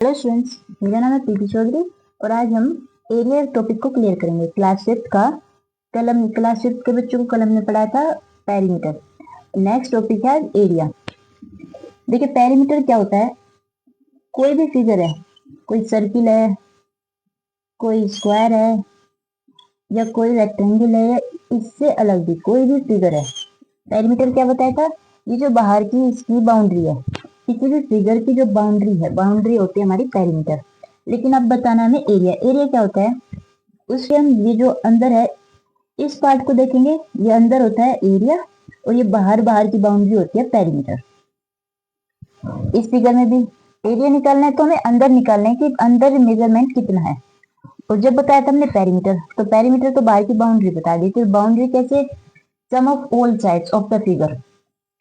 Hello students, मेरा नाम है प्रीति चौधरी और आज हम एरिया टॉपिक को क्लियर करेंगे। क्लास फिफ्थ के बच्चों को कलम ने पढ़ाया था पेरीमीटर। नेक्स्ट टॉपिक है एरिया। देखिए, पेरीमीटर क्या होता है? कोई भी फिगर है, कोई सर्किल है, कोई स्क्वायर है या कोई रेक्टेंगल है, या इससे अलग भी कोई भी फिगर है। पेरीमीटर क्या बताया था? ये जो बाहर की इसकी बाउंड्री है, किसी भी फिगर की जो बाउंड्री होती है हमारी पेरीमीटर। लेकिन अब बताना हमें एरिया। एरिया क्या होता है? उससे हम ये जो अंदर है इस पार्ट को देखेंगे, ये अंदर होता है एरिया और ये बाहर की बाउंड्री होती है पेरीमीटर। इस फिगर में भी एरिया निकालना है तो हमें अंदर निकालना है कि अंदर मेजरमेंट कितना है। और जब बताया था हमने पेरीमीटर, तो पेरीमीटर तो बाहर की बाउंड्री बता दी थी। बाउंड्री कैसे? Sum of all sides of the figure.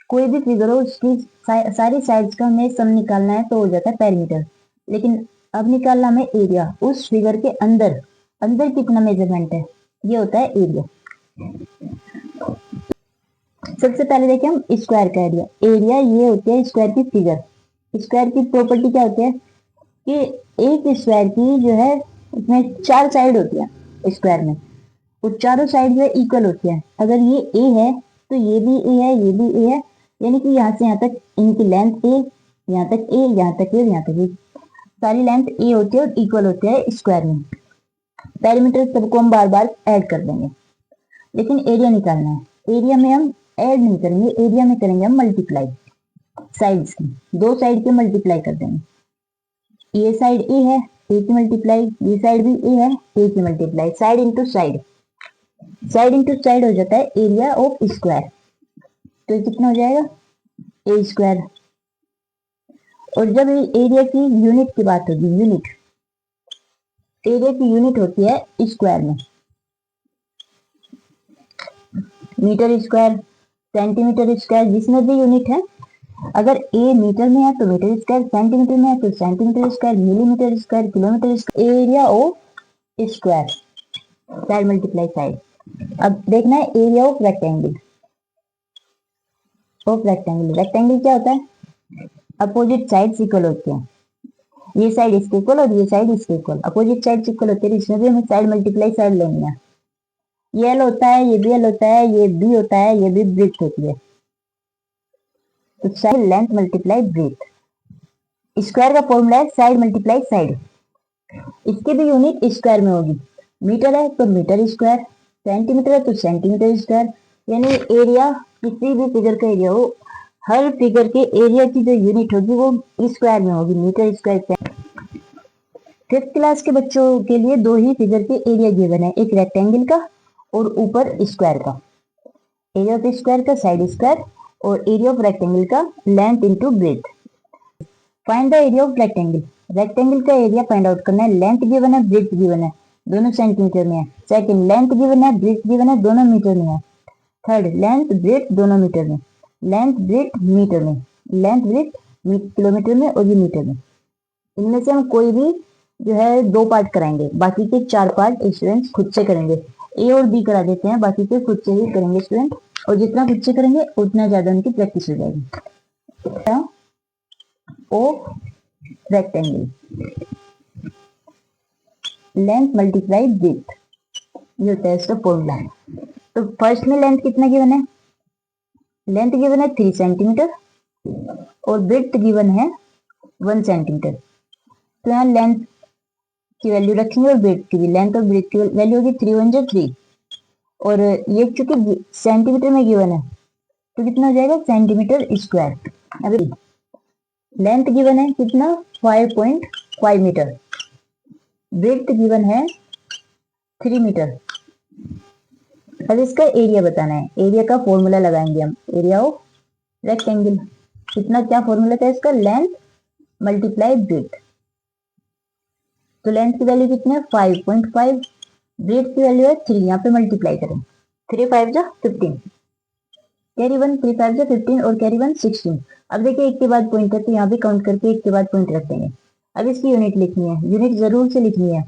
कोई भी फिगर हो उसकी सारी साइड्स का हमें सम निकालना है तो हो जाता है पेरीमीटर। लेकिन अब निकालना हमें एरिया, उस फिगर के अंदर अंदर कितना मेजरमेंट है, ये होता है एरिया। सबसे पहले देखें हम स्क्वायर का एरिया। एरिया ये होती है स्क्वायर की फिगर। स्क्वायर की प्रॉपर्टी क्या होती है कि एक स्क्वायर की जो है उसमें 4 साइड होती है स्क्वायर में, और चारों साइड जो है इक्वल होती है। अगर ये ए है तो ये भी ए है, ये भी ए है, यानी कि यहाँ से यहाँ तक इनकी लेंथ ए, यहाँ तक ए, यहाँ तक ए, यहाँ तक ए, सारी लेंथ ए होती है और इक्वल होते हैं स्क्वायर में। पेरीमीटर सबको हम बार बार ऐड कर देंगे, लेकिन एरिया निकालना है। एरिया में हम ऐड नहीं करेंगे, एरिया में करेंगे हम मल्टीप्लाई। साइड्स की दो साइड के मल्टीप्लाई कर देंगे। ये साइड ए है, ए की मल्टीप्लाई, ये साइड भी ए है, ए की multiply. Side into side, side into side हो जाता है एरिया ऑफ स्क्वायर। तो ये कितना हो जाएगा? ए स्क्वायर। और जब एरिया की यूनिट की बात होगी, यूनिट, एरिया की यूनिट होती है स्क्वायर में। मीटर स्क्वायर, सेंटीमीटर स्क्वायर, जिसमें भी यूनिट है। अगर ए मीटर में है तो मीटर स्क्वायर, सेंटीमीटर में है तो centimetre square, millimetre square, kilometre square. Area of square, side multiply side. अब देखना है एरिया ऑफ रेक्टेंगल। रेक्टेंगल क्या होता है? अपोजिट साइड्स इक्वल होती हैं। ये साइड इसके इक्वल और ये साइड इसके इक्वल, अपोजिट साइड्स इक्वल होती है। इसमें भी हमें साइड मल्टीप्लाई साइड लेनी है। ये एल होता है, ये भी एल होता है, ये बी होता है, ये भी ब्रेथ होती है। तो side length multiply breath. Square का फॉर्मूला है साइड मल्टीप्लाई साइड। इसकी भी यूनिट स्क्वायर में होगी। मीटर है तो मीटर स्क्वायर, सेंटीमीटर है तो सेंटीमीटर स्क्वायर। यानी एरिया, किसी भी फिगर का एरिया हो, हर फिगर के एरिया की जो यूनिट होगी वो स्क्वायर में होगी, मीटर स्क्वायर। फिफ्थ क्लास के बच्चों के लिए दो ही फिगर के एरिया गिवन है, एक रेक्टेंगल का और ऊपर स्क्वायर का। एरिया ऑफ स्क्वायर का साइड स्क्वायर और एरिया ऑफ रेक्टेंगल का length into breadth. Find the area of rectangle. Rectangle का एरिया फाइंड आउट करना है। लेंथ गिवन है, ब्रेथ गिवन है, दोनों सेंटीमीटर में है। सेकंड, लेंथ गिवन है, ब्रेथ गिवन है, दोनों मीटर में है। थर्ड, लेंथ ब्रेथ दोनों मीटर में, लेंथ ब्रेथ मीटर में, लेंथ ब्रेथ किलोमीटर में और ये मीटर में। इनमें से हम कोई भी जो है 2 पार्ट कराएंगे, बाकी के 4 पार्ट स्टूडेंट्स खुद से करेंगे। ए और बी करा देते हैं, बाकी के खुद से ही करेंगे स्टूडेंट। और जितना खुद से करेंगे उतना ज्यादा उनकी प्रैक्टिस हो जाएगी। ओ रेक्टेंगल, लेंथ मल्टीप्लाई ब्रेथ, ये होता है इसका फॉर्मूला। तो फर्स्ट में लेंथ कितना गिवन है? लेंथ गिवन है 3 सेंटीमीटर और ब्रेथ गिवन है 1 सेंटीमीटर। तो यहाँ लेंथ की वैल्यू रखेंगे और ब्रेथ की भी। लेंथ और ब्रेथ की वैल्यू होगी 3 1 3, और ये चूंकि सेंटीमीटर में गिवन है तो कितना हो जाएगा? Centimetre square. अभी लेंथ गिवन है कितना? 5.5 मीटर, ब्रेथ गिवन है 3 मीटर। अब इसका एरिया बताना है। एरिया का फॉर्मूला लगाएंगे हम, एरिया ऑफ रेक्टेंगल। कितना, क्या फॉर्मूला था इसका? Length multiply breath. तो लेंथ की वैल्यू कितनी है? 5.5, ब्रेथ की वैल्यू है 3। यहाँ पे मल्टीप्लाई करें, 3 5 जा 15, कैरी 1, 3 5 जा 15 और कैरी 1 16। अब देखिए एक के बाद पॉइंट है तो यहाँ भी काउंट करके एक के बाद पॉइंट रख देंगे। अब इसकी यूनिट लिखनी है, यूनिट जरूर से लिखनी है।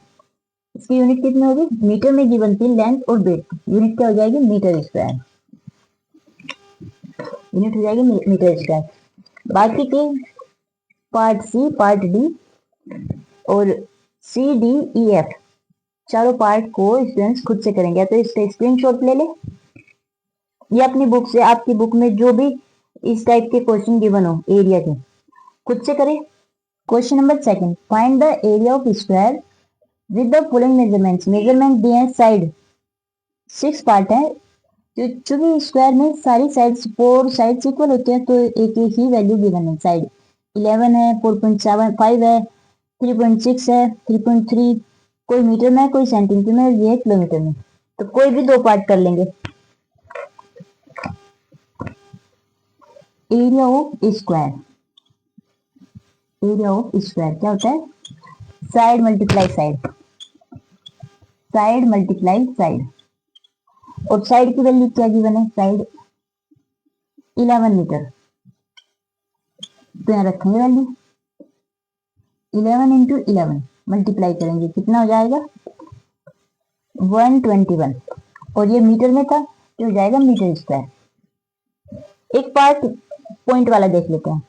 इसकी यूनिट कितनी होगी? मीटर में गिवन थी लेंथ और ब्रेथ, यूनिट क्या हो जाएगी? Metre square. यूनिट हो जाएगी मीटर स्क्वायर। बाकी के पार्ट सी, पार्ट डी और सी डी ई एफ चारों पार्ट को स्टूडेंट्स खुद से करेंगे, तो इसका स्क्रीनशॉट ले ले या अपनी बुक से, आपकी बुक में जो भी इस टाइप के क्वेश्चन गिवन हो एरिया के, खुद से करें। Question number second, find the area of square with the following measurements. Measurement दिए हैं साइड, 6 पार्ट है, तो चूंकि स्क्वायर में सारी साइड्स 4 साइड्स इक्वल होते हैं, तो एक ही वैल्यू गिवन है। साइड 11 है, 4.75 है, 3.6 है, 3.3, कोई मीटर में, कोई सेंटीमीटर में, ये किलोमीटर में, तो कोई भी 2 पार्ट कर लेंगे। Area of square, area of square क्या होता है? Side multiply side, side multiply side. और साइड की वैल्यू क्या गिवन है? साइड 11 मीटर, तो यहाँ रखेंगे वैल्यू 11 इंटू 11 मल्टीप्लाई करेंगे, कितना हो जाएगा? 121, और ये मीटर में था तो हो जाएगा मीटर स्क्वायर। एक पार्ट पॉइंट वाला देख लेते हैं।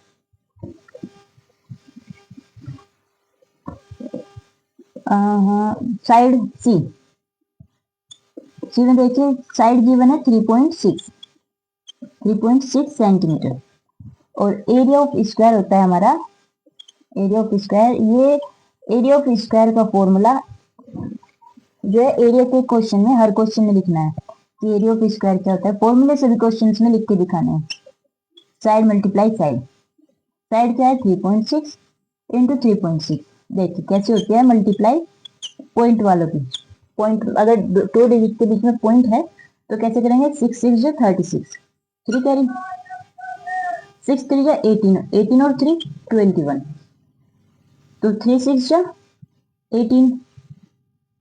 साइड सी, सी में देखिए साइड गिवन है 3.6 सेंटीमीटर, और एरिया ऑफ स्क्वायर होता है हमारा, एरिया ऑफ स्क्वायर, ये एरिया ऑफ स्क्वायर का फॉर्मूला जो है एरिया के क्वेश्चन में, हर क्वेश्चन में लिखना है कि एरिया ऑफ स्क्वायर क्या होता है, फॉर्मूले सभी क्वेश्चंस में लिख के दिखाने हैं। साइड मल्टीप्लाई साइड, साइड क्या है? 3.6 इंटू 3.6, देखिए कैसे होती है मल्टीप्लाई पॉइंट वालों की। पॉइंट अगर 2 डिजिट के बीच में पॉइंट है तो कैसे करेंगे? 6 6 जो 36, 3 कैरी, 6 3 जो 18, 18 और 3 21, तो 3 6 जो 18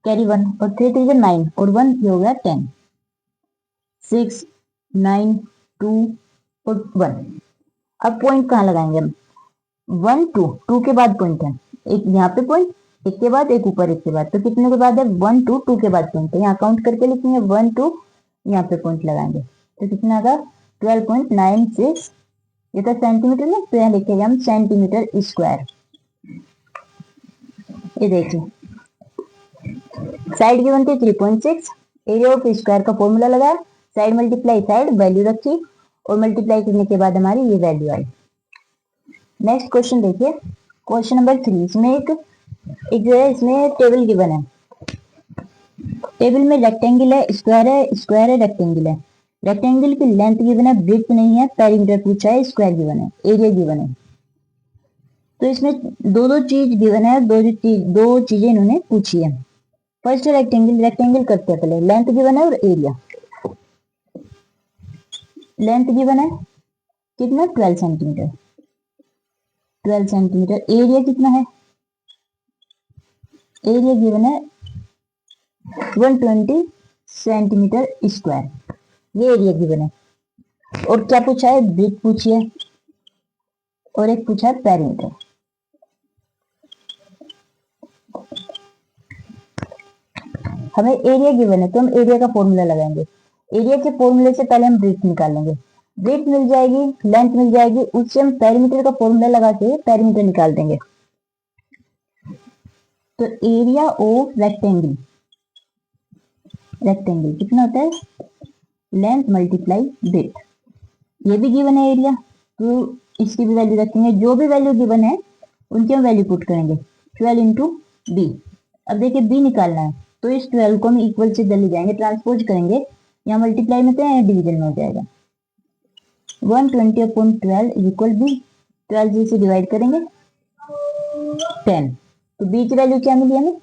कैरी 1, और 3 3 जो 9, और 1 ये हो गया 10, 6 9 2 और 1। अब पॉइंट कहाँ लगाएंगे हम? 1 2, 2 के बाद पॉइंट है, एक यहाँ पे पॉइंट, एक के बाद, एक ऊपर, एक के बाद, तो कितने के बाद है? 1 2, 2 के बाद पॉइंट है, यहाँ काउंट करके लिखेंगे 1 2, यहाँ पे पॉइंट लगाएंगे, तो कितना आएगा? 12.96, ये तो सेंटीमीटर में, तो यहाँ लिखेंगे हम सेंटीमीटर स्क्वायर। ये देखिए साइड गिवन थी 3.6, एरिया ऑफ स्क्वायर का फॉर्मूला लगाया, साइड मल्टीप्लाई साइड, वैल्यू रखी, और मल्टीप्लाई करने के बाद हमारी ये वैल्यू आई। नेक्स्ट क्वेश्चन देखिए, क्वेश्चन नंबर 3, इसमें एक जो है इसमें टेबल गिवन है, टेबल में रेक्टेंगल है, स्क्वायर है, स्क्वायर है, रेक्टेंगल है। रेक्टेंगल की लेंथ गिवन है, ब्रेड्थ नहीं है, पेरीमीटर पूछा है, स्क्वायर गिवन है, एरिया गिवन है। तो इसमें दो चीज गिवन है, दो चीजें इन्होंने पूछी है। फर्स्ट रेक्टेंगल, रेक्टेंगल करते हैं पहले, लेंथ गिवन है और एरिया। लेंथ गिवन है कितना? 12 सेंटीमीटर, 12 सेंटीमीटर। एरिया कितना है? एरिया गिवन है 120 सेंटीमीटर स्क्वायर, ये एरिया गिवन है। और क्या पूछा है? ब्रेड्थ पूछी है, और एक पूछा है पेरीमीटर। हमें एरिया गिवन है तो हम एरिया का फॉर्मूला लगाएंगे। एरिया के फॉर्मूले से पहले हम ब्रेड्थ निकालेंगे, ब्रेड्थ मिल जाएगी, लेंथ मिल जाएगी, उससे हम पेरीमीटर का फॉर्मूला लगा के पेरीमीटर निकाल देंगे। तो एरिया ऑफ रेक्टेंगल, रेक्टेंगल कितना होता है? लेंथ मल्टीप्लाई ब्रेड्थ, ये भी गिवन है एरिया, तो इसकी भी वैल्यू रखेंगे, जो भी वैल्यू गिवन है उनकी हम वैल्यू पुट करेंगे, 12 इंटू बी। अब देखिए बी निकालना है, तो इस 12 को हम इक्वल से ले जाएंगे, ट्रांसपोज करेंगे, यहाँ मल्टीप्लाई में तो यहाँ डिवीजन में हो जाएगा। 120 अपॉन 12 इक्वल बी, 12 से डिवाइड करेंगे 10, तो बी की वैल्यू क्या मिली हमें?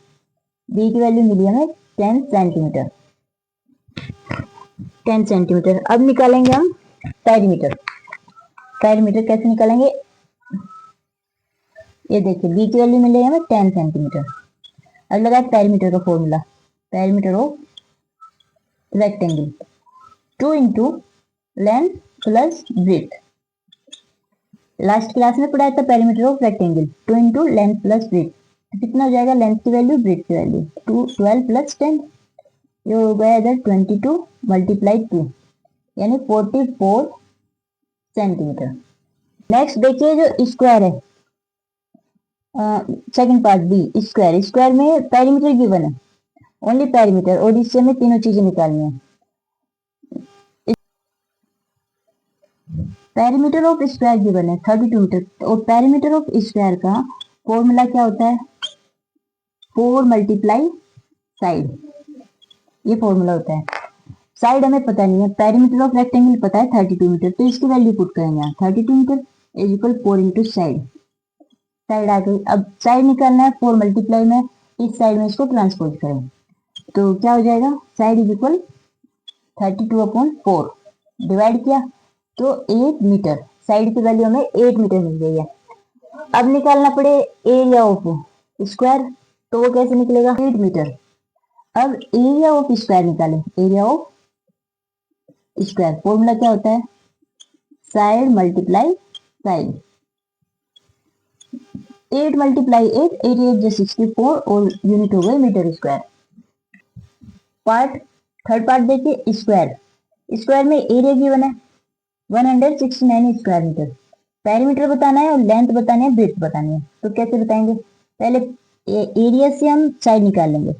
बी की वैल्यू मिली हमें 10 सेंटीमीटर, 10 सेंटीमीटर। अब निकालेंगे हम पेरीमीटर। पेरीमीटर कैसे निकालेंगे? ये देखिए बी की वैल्यू मिलेगी हमें 10 सेंटीमीटर। अब लगा पेरीमीटर का formula, perimeter of rectangle 2 into length plus breadth. Last class में पढ़ाया था perimeter of rectangle 2 into length plus breadth, तो कितना हो जाएगा? लेंथ की वैल्यू, ब्रेड्थ की वैल्यू, 12 प्लस 10, ये हो गया इधर 22 मल्टीप्लाई 2, यानी 44 सेंटीमीटर। नेक्स्ट देखिए जो स्क्वायर है, second part B square, square में पेरीमीटर गिवन है, ओनली पेरीमीटर, और इससे हमें तीनों चीजें निकालनी है। पेरीमीटर ऑफ स्क्वायर गिवन है 32 मीटर, और पेरीमीटर ऑफ स्क्वायर का फॉर्मूला क्या होता है, 4 मल्टीप्लाई साइड, ये फॉर्मूला होता है। साइड हमें पता नहीं है, पेरीमीटर ऑफ रेक्टेंगल पता है 32 मीटर, तो इसकी वैल्यू पुट करेंगे यहाँ 32 meter is equal 4 into side, side आ गई। अब साइड निकालना है, 4 मल्टीप्लाई में इस साइड में इसको ट्रांसपोज करें, तो क्या हो जाएगा, साइड इज इक्वल 32/4 डिवाइड किया तो 8 मीटर, साइड की वैल्यू हमें 8 मीटर मिल गई है। अब निकालना पड़े एरिया ऑफ स्क्वायर, तो वो कैसे निकलेगा, 8 मीटर। अब एरिया ऑफ स्क्वायर निकालें, एरिया ऑफ स्क्वायर फॉर्मूला क्या होता है, साइड मल्टीप्लाई साइड, 8 मल्टीप्लाई 8, 88 जो 64, और यूनिट हो गए metre square. Part third part देखिए, स्क्वायर, स्क्वायर में एरिया गिवन है 169 स्क्वायर मीटर, पेरीमीटर बताना है और लेंथ बतानी है, ब्रेड्थ बतानी है। तो कैसे बताएंगे, पहले एरिया से हम साइड निकाल लेंगे,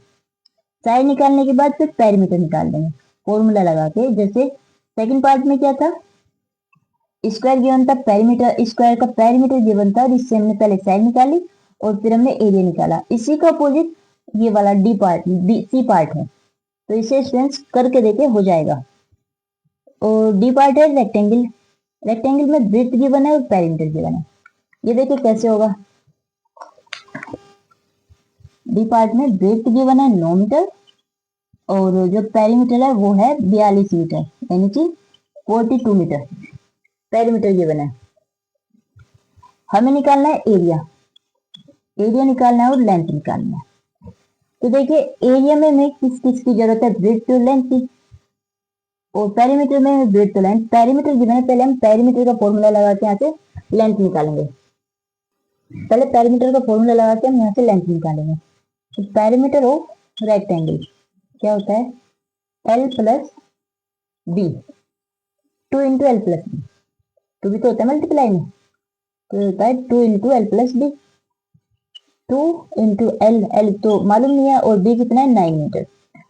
साइड निकालने के बाद फिर पेरीमीटर निकाल देंगे फॉर्मूला लगा के। जैसे सेकंड पार्ट में क्या था, स्क्वायर गिवन था, पेरीमीटर, स्क्वायर का पेरीमीटर गिवन था, और इससे हमने पहले साइड निकाली और फिर हमने एरिया निकाला। इसी का अपोजिट ये वाला डी पार्ट, सी पार्ट है, तो इसे स्टूडेंट्स करके देखे हो जाएगा। और डी पार्ट है रेक्टेंगल, रेक्टेंगल में ब्रेड्थ गिवन है और पेरीमीटर गिवन है। ये देखिए कैसे होगा, डी पार्ट में ब्रेड्थ गिवन है 9 मीटर, और जो पेरीमीटर है वो है 42 मीटर, यानी कि 42 मीटर पेरीमीटर गिवन है। हमें निकालना है एरिया, एरिया निकालना है और लेंथ निकालना है। तो देखिए एरिया में हमें किस किस की जरूरत है, ब्रेड्थ और लेंथ की, और पेरीमीटर में ब्रेड्थ और लेंथ। पेरीमीटर गिवन है, पहले हम पेरीमीटर का फॉर्मूला लगा के यहाँ से लेंथ निकालेंगे, पहले पेरीमीटर का फॉर्मूला लगा के हम यहाँ से लेंथ निकालेंगे। तो पेरीमीटर ऑफ रेक्टेंगल क्या होता है, L plus B, 2 into L plus B, two भी तो होता है मल्टीप्लाई में, तो होता है 2 into L plus B, 2 into L, L तो मालूम नहीं है, और बी कितना है 9 मीटर,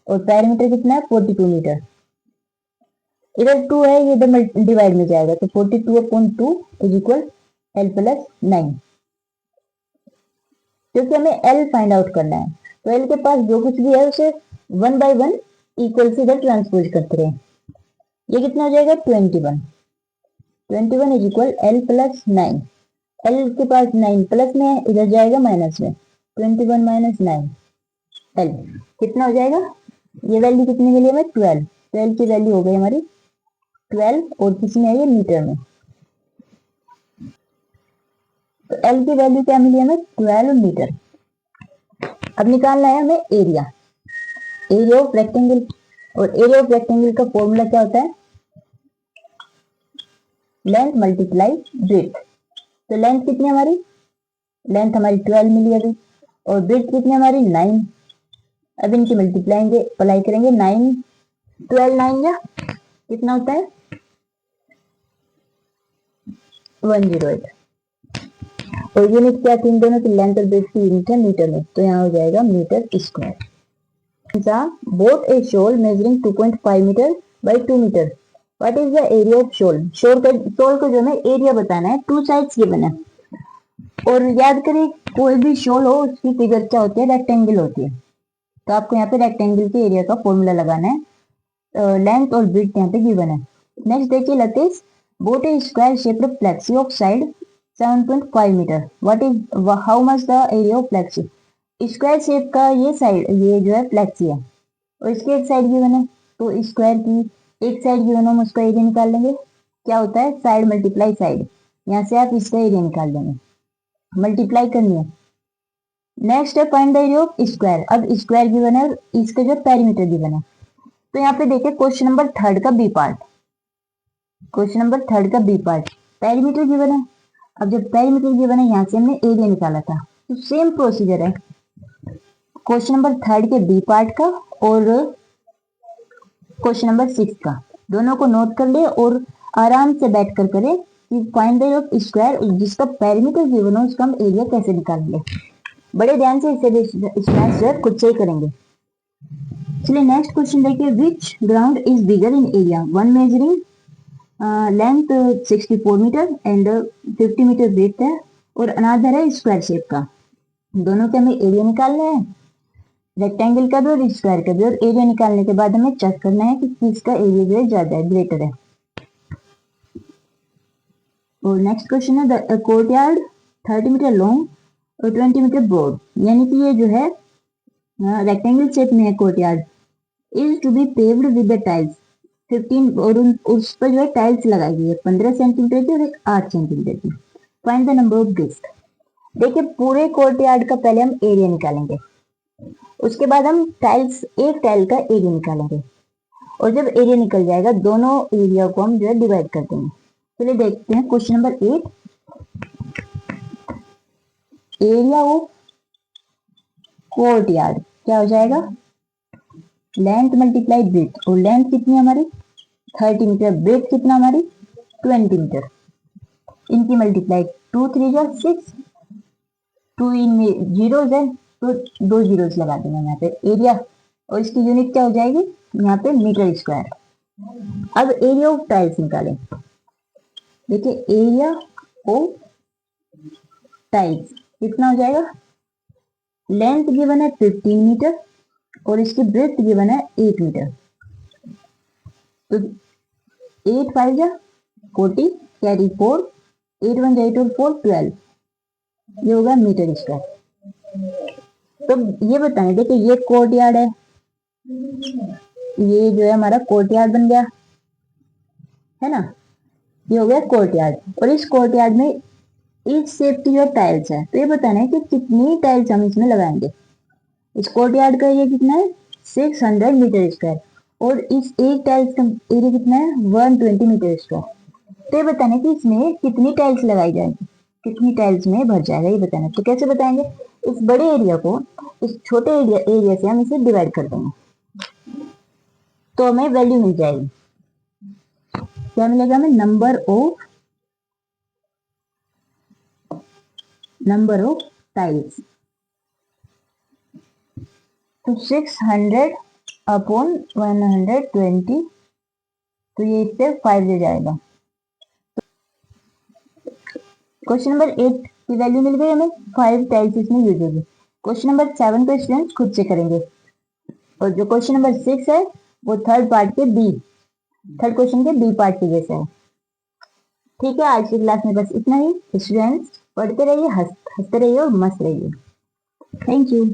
और पेरीमीटर कितना है 42 मीटर। इधर 2 है, ये इधर डिवाइड में जाएगा, तो 42/2 इज इक्वल एल प्लस 9, क्योंकि हमें एल फाइंड आउट करना है। तो एल के पास जो कुछ भी है उसे 1/1 इक्वल से इधर ट्रांसपोज करते रहे। ये कितना हो जाएगा 21, 21 is equal L plus 9, L के पास 9 प्लस में है, इधर जाएगा माइनस में, 21 माइनस 9 एल कितना हो जाएगा, ये वैल्यू कितनी मिली हमें 12, 12 की वैल्यू हो गई हमारी 12, और किसी में है ये मीटर में, तो एल की वैल्यू क्या मिली हमें 12 मीटर। अब निकालना है हमें एरिया, एरिया ऑफ रेक्टेंगल, और एरिया ऑफ रेक्टेंगल का फॉर्मूला क्या होता है, लेंथ मल्टीप्लाई ब्रेड्थ। तो लेंथ कितनी हमारी, लेंथ हमारी 12 मिली अभी, और ब्रेड्थ कितनी हमारी 9। अब इनकी मल्टीप्लाई अप्लाई करेंगे, 9 12 9 या कितना होता है 108, और यूनिट क्या थी इन दोनों की, लेंथ और ब्रेड्थ की यूनिट है मीटर में, तो यहाँ हो जाएगा meter square. Boat a shoal measuring 2.5 meter by 2 meter, what is the area of shoal, shoal को जो हमें एरिया बताना है, 2 साइड्स गिवन है। और याद करें कोई भी शोल हो उसकी फिगर क्या होती है, रेक्टेंगल होती है, तो आपको यहाँ पे रेक्टेंगल के एरिया का फॉर्मूला लगाना है, लेंथ और ब्रेड्थ यहाँ पे गिवन है। नेक्स्ट देखिए Latish, bought a square shaped flexi of side 7.5 metre, what is how much the area of flexi, square shape का ये साइड, ये जो है फ्लेक्सी है, और इसकी एक साइड गिवन है, तो स्क्वायर की एक साइड गिवन है, हम उसका एरिया निकाल लेंगे, क्या होता है साइड मल्टीप्लाई साइड, यहाँ से आप इसका एरिया निकाल देंगे, मल्टीप्लाई करनी है। नेक्स्ट है find the area of square, अब स्क्वायर गिवन है और इसका जो पेरीमीटर गिवन है, तो यहाँ पे देखिए क्वेश्चन नंबर 3 का बी पार्ट, क्वेश्चन नंबर 3 का बी पार्ट, पेरीमीटर गिवन है। अब जब पेरीमीटर गिवन है, यहाँ से हमने एरिया निकाला था, तो सेम प्रोसीजर है क्वेश्चन नंबर 3 के बी पार्ट का और क्वेश्चन नंबर 6 का, दोनों को नोट कर ले और आराम से बैठ कर करें, कि फाइंड द ऑफ स्क्वायर, जिसका पेरीमीटर गिवन हो उसका हम एरिया कैसे निकालेंगे। बड़े ध्यान से इसे इसमें खुद से ही करेंगे। चलिए नेक्स्ट क्वेश्चन देखिए, which ground is bigger in area, one measuring length 64 meter and 50 meter breadth है और अनादर है स्क्वायर शेप का। दोनों के हमें एरिया निकालना है, रेक्टेंगल का भी और स्क्वायर का भी, और एरिया निकालने के बाद हमें चेक करना है कि किसका एरिया जो है ज्यादा है, ग्रेटर है। और नेक्स्ट क्वेश्चन है, द कोर्टयार्ड 30 मीटर लॉन्ग और 20 मीटर ब्रॉड, यानी कि ये जो है रेक्टेंगल शेप में है courtyard, is to be paved with the tiles 15, और उस पर जो है टाइल्स लगाई गई है 15 सेंटीमीटर की और एक 8 सेंटीमीटर की। Find the number of guest. देखिए पूरे कोर्टयार्ड का पहले हम एरिया निकालेंगे, उसके बाद हम टाइल्स, एक टाइल का एरिया निकालेंगे, और जब एरिया निकल जाएगा दोनों एरिया को हम जो है डिवाइड कर देंगे। चलिए देखते हैं question number 8, area of courtyard क्या हो जाएगा, लेंथ मल्टीप्लाई ब्रेथ, और लेंथ कितनी हमारी 30 मीटर, ब्रेथ कितना हमारी 20 मीटर, इनकी मल्टीप्लाई 2 3 जा 6, 2 इनमें जीरोज है तो 2 जीरोज लगा देंगे यहाँ पे एरिया, और इसकी यूनिट क्या हो जाएगी यहाँ पे मीटर स्क्वायर। अब एरिया ऑफ टाइल्स निकालें। देखिए एरिया ऑफ टाइल्स कितना हो जाएगा, लेंथ गिवन है 15 मीटर और इसकी ब्रेथ गिवन है 8 मीटर, तो 8 5 जा 40 कैरी 4, 8 1 जा 8 और 4 12, ये होगा मीटर स्क्वायर। तो ये बताएं, देखिए ये कोर्टयार्ड है, ये जो है हमारा कोर्टयार्ड बन गया है ना, ये हो गया कोर्टयार्ड, और इस कोर्टयार्ड में इस शेप की जो टाइल्स है, तो ये बताना है कि कितनी टाइल्स हम इसमें लगाएंगे। इस कोर्टयार्ड का एरिया कितना है 600 मीटर स्क्वायर, और इस एक टाइल्स का एरिया कितना है 120 मीटर स्क्वायर। तो ये बताना है कि इसमें कितनी टाइल्स लगाई जाएंगी, कितनी टाइल्स में भर जाएगा, ये बताना है। तो कैसे बताएंगे, इस बड़े एरिया को इस छोटे एरिया से हम इसे डिवाइड कर देंगे, तो हमें वैल्यू मिल जाएगी, क्या मिलेगा हमें, नंबर ऑफ टाइल्स। तो 600 अपॉन 120, तो ये इससे 5 दे जाएगा। क्वेश्चन नंबर 8 की वैल्यू मिल गई हमें, 5 टाइल्स इसमें यूज होगी। क्वेश्चन नंबर 7 को स्टूडेंट्स खुद से करेंगे, और जो क्वेश्चन नंबर 6 है वो थर्ड क्वेश्चन के बी पार्ट के जैसा है। ठीक है, आज की क्लास में बस इतना ही। स्टूडेंट्स पढ़ते रहिए, हंसते रहिए और मस्त रहिए। Thank you.